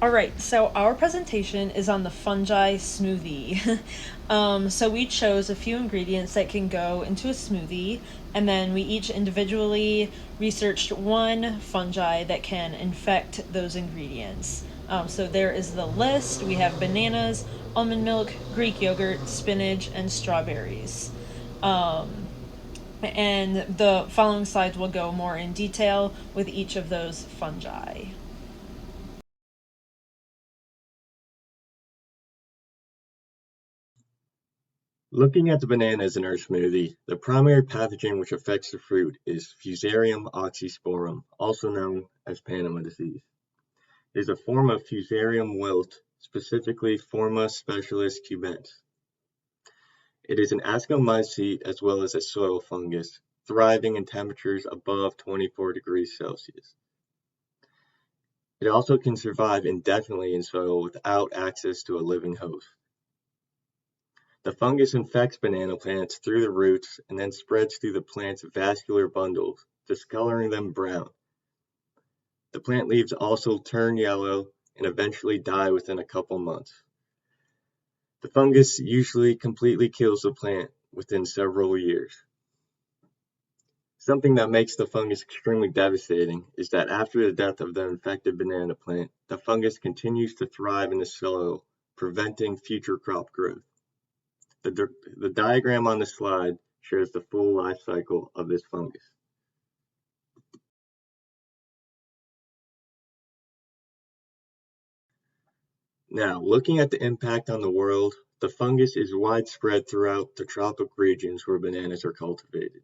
All right, so our presentation is on the fungi smoothie. So we chose a few ingredients that can go into a smoothie, and then we each individually researched one fungi that can infect those ingredients. So there is the list. We have bananas, almond milk, Greek yogurt, spinach, and strawberries. And the following slides will go more in detail with each of those fungi. Looking at the bananas in our smoothie, the primary pathogen which affects the fruit is Fusarium oxysporum, also known as Panama disease. It is a form of Fusarium wilt, specifically Forma specialis cubens. It is an ascomycete as well as a soil fungus, thriving in temperatures above 24 degrees Celsius. It also can survive indefinitely in soil without access to a living host. The fungus infects banana plants through the roots and then spreads through the plant's vascular bundles, discoloring them brown. The plant leaves also turn yellow and eventually die within a couple months. The fungus usually completely kills the plant within several years. Something that makes the fungus extremely devastating is that after the death of the infected banana plant, the fungus continues to thrive in the soil, preventing future crop growth. The diagram on the slide shows the full life cycle of this fungus. Now, looking at the impact on the world, the fungus is widespread throughout the tropical regions where bananas are cultivated.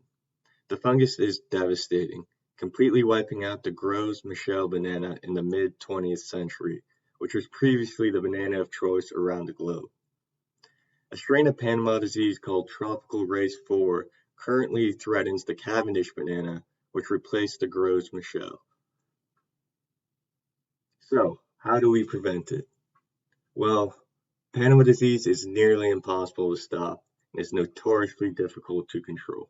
The fungus is devastating, completely wiping out the Gros Michel banana in the mid-20th century, which was previously the banana of choice around the globe. A strain of Panama disease called tropical race 4 currently threatens the Cavendish banana, which replaced the Gros Michel. So, how do we prevent it? Well, Panama disease is nearly impossible to stop and is notoriously difficult to control.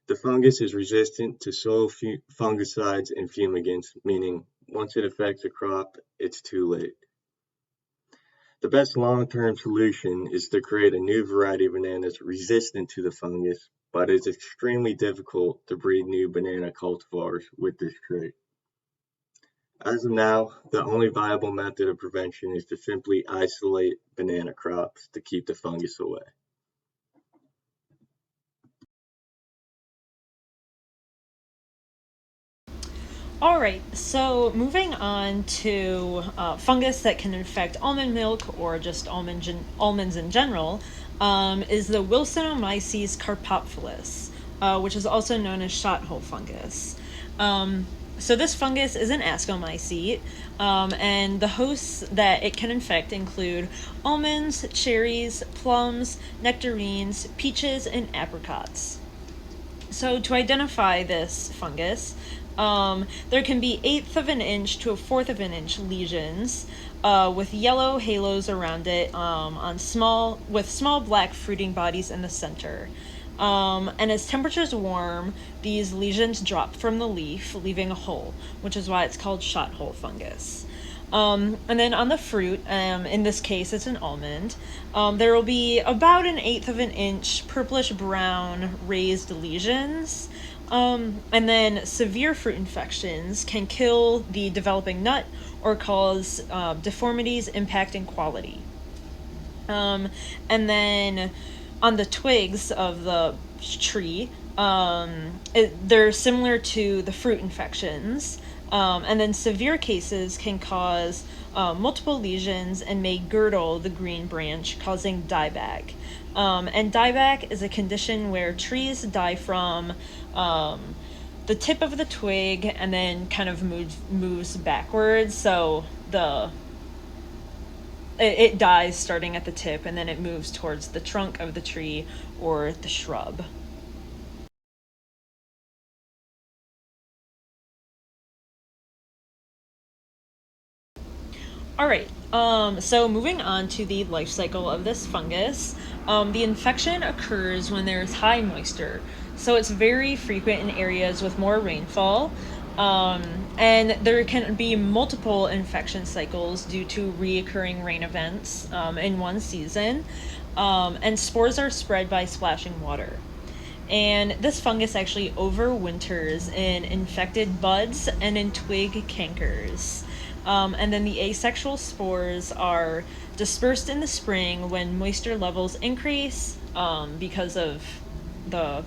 The fungus is resistant to soil fungicides and fumigants, meaning once it affects a crop, it's too late. The best long-term solution is to create a new variety of bananas resistant to the fungus, but it's extremely difficult to breed new banana cultivars with this trait. As of now, the only viable method of prevention is to simply isolate banana crops to keep the fungus away. All right, so moving on to fungus that can infect almond milk or just almonds in general is the Wilsonomyces carpophilus, which is also known as shot hole fungus. So this fungus is an ascomycete, and the hosts that it can infect include almonds, cherries, plums, nectarines, peaches, and apricots. So to identify this fungus, there can be 1/8 of an inch to 1/4 of an inch lesions with yellow halos around it with small black fruiting bodies in the center. And as temperatures warm, these lesions drop from the leaf, leaving a hole, which is why it's called shot hole fungus. And then on the fruit, in this case it's an almond, there will be about 1/8 of an inch purplish brown raised lesions. And then severe fruit infections can kill the developing nut or cause deformities impacting quality. And then on the twigs of the tree, they're similar to the fruit infections. And then severe cases can cause multiple lesions and may girdle the green branch, causing dieback. And dieback is a condition where trees die from the tip of the twig and then kind of moves backwards. So it dies starting at the tip and then it moves towards the trunk of the tree or the shrub. All right, so moving on to the life cycle of this fungus, the infection occurs when there's high moisture. So it's very frequent in areas with more rainfall. And there can be multiple infection cycles due to reoccurring rain events in one season. And spores are spread by splashing water. And this fungus actually overwinters in infected buds and in twig cankers. And then the asexual spores are dispersed in the spring when moisture levels increase because of the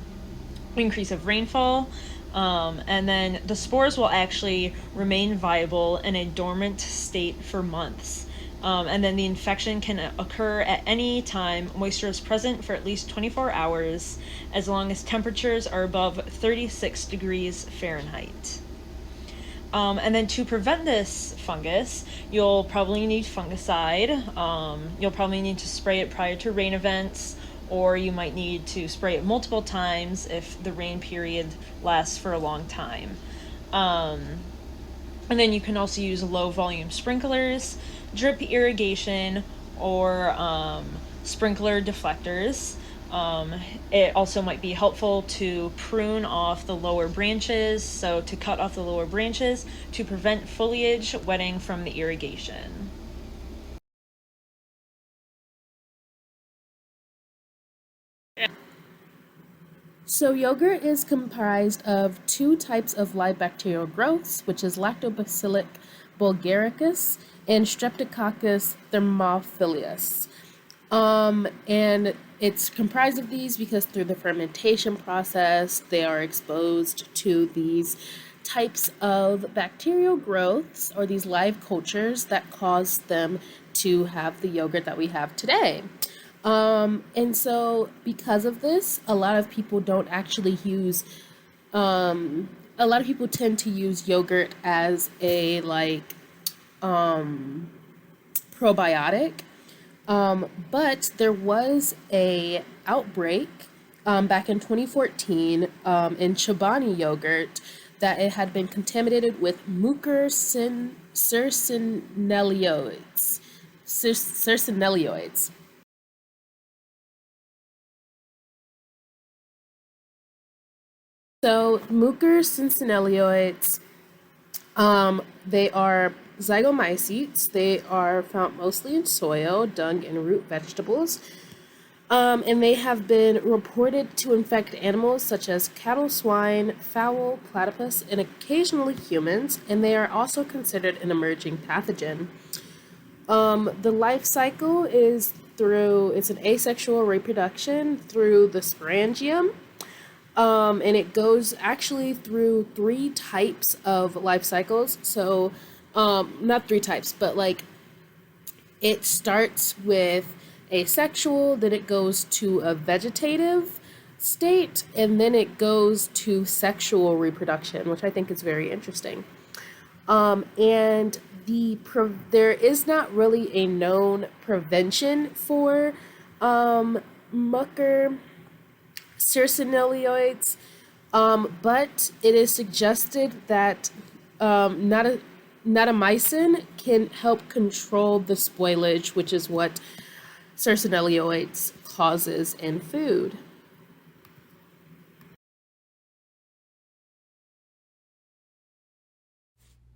increase of rainfall. And then the spores will actually remain viable in a dormant state for months. And then the infection can occur at any time moisture is present for at least 24 hours, as long as temperatures are above 36 degrees Fahrenheit. And then to prevent this fungus, you'll probably need fungicide. You'll probably need to spray it prior to rain events, or you might need to spray it multiple times if the rain period lasts for a long time. And then you can also use low volume sprinklers, drip irrigation, or sprinkler deflectors. It also might be helpful to prune off the lower branches, so to cut off the lower branches to prevent foliage wetting from the irrigation. So, yogurt is comprised of two types of live bacterial growths, which is Lactobacillus bulgaricus and Streptococcus thermophilus. And it's comprised of these because through the fermentation process, they are exposed to these types of bacterial growths or these live cultures that cause them to have the yogurt that we have today. And so because of this, a lot of people don't actually use, a lot of people tend to use yogurt as a probiotic. But there was a outbreak back in 2014 in Chobani yogurt that it had been contaminated with Cercinellioids. So Mucor cincinellioids, they are zygomycetes. They are found mostly in soil, dung, and root vegetables. And they have been reported to infect animals such as cattle, swine, fowl, platypus, and occasionally humans, and they are also considered an emerging pathogen. The life cycle is it's an asexual reproduction through the sporangium. And it goes actually through three types of life cycles. So, not three types, but it starts with asexual, then it goes to a vegetative state, and then it goes to sexual reproduction, which I think is very interesting. And there is not really a known prevention for mucker cercinellioids, but it is suggested that natamycin can help control the spoilage, which is what cercinellioids causes in food.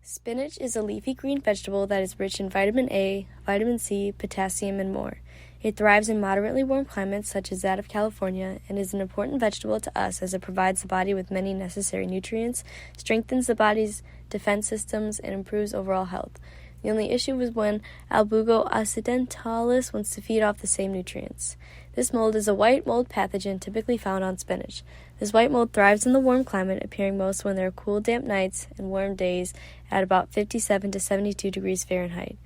Spinach is a leafy green vegetable that is rich in vitamin A, vitamin C, potassium, and more. It thrives in moderately warm climates such as that of California and is an important vegetable to us as it provides the body with many necessary nutrients, strengthens the body's defense systems, and improves overall health. The only issue was when Albugo occidentalis wants to feed off the same nutrients. This mold is a white mold pathogen typically found on spinach. This white mold thrives in the warm climate, appearing most when there are cool, damp nights and warm days at about 57 to 72 degrees Fahrenheit.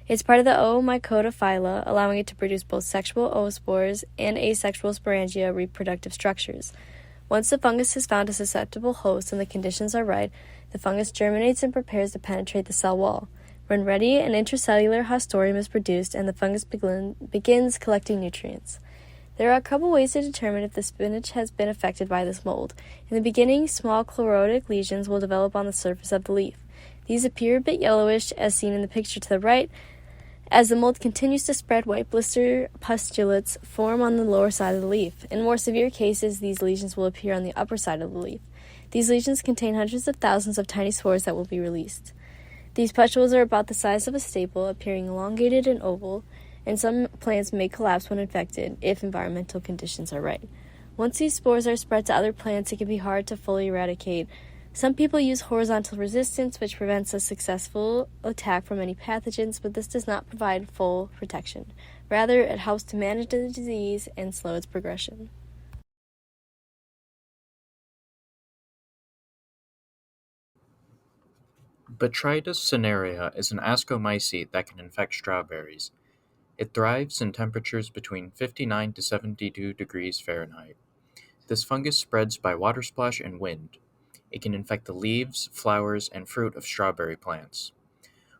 It's part of the Oomycota phyla, allowing it to produce both sexual oospores and asexual sporangia reproductive structures. Once the fungus has found a susceptible host and the conditions are right, the fungus germinates and prepares to penetrate the cell wall. When ready, an intracellular haustorium is produced and the fungus begins collecting nutrients. There are a couple ways to determine if the spinach has been affected by this mold. In the beginning, small chlorotic lesions will develop on the surface of the leaf. These appear a bit yellowish, as seen in the picture to the right. As the mold continues to spread, white blister pustulates form on the lower side of the leaf. In more severe cases, these lesions will appear on the upper side of the leaf. These lesions contain hundreds of thousands of tiny spores that will be released. These pustules are about the size of a staple, appearing elongated and oval, and some plants may collapse when infected if environmental conditions are right. Once these spores are spread to other plants, it can be hard to fully eradicate. Some people use horizontal resistance, which prevents a successful attack from any pathogens, but this does not provide full protection. Rather, it helps to manage the disease and slow its progression. Botrytis cinerea is an ascomycete that can infect strawberries. It thrives in temperatures between 59 to 72 degrees Fahrenheit. This fungus spreads by water splash and wind. It can infect the leaves, flowers, and fruit of strawberry plants.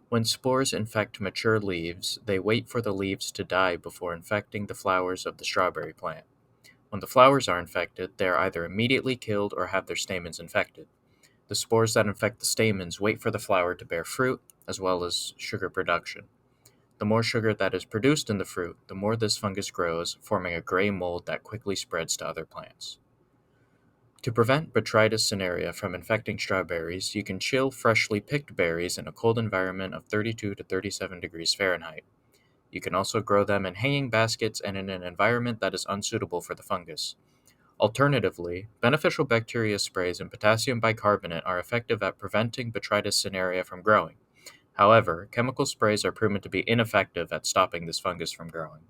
When spores infect mature leaves, they wait for the leaves to die before infecting the flowers of the strawberry plant. When the flowers are infected, they are either immediately killed or have their stamens infected. The spores that infect the stamens wait for the flower to bear fruit, as well as sugar production. The more sugar that is produced in the fruit, the more this fungus grows, forming a gray mold that quickly spreads to other plants. To prevent Botrytis cinerea from infecting strawberries, you can chill freshly picked berries in a cold environment of 32 to 37 degrees Fahrenheit. You can also grow them in hanging baskets and in an environment that is unsuitable for the fungus. Alternatively, beneficial bacteria sprays and potassium bicarbonate are effective at preventing Botrytis cinerea from growing. However, chemical sprays are proven to be ineffective at stopping this fungus from growing.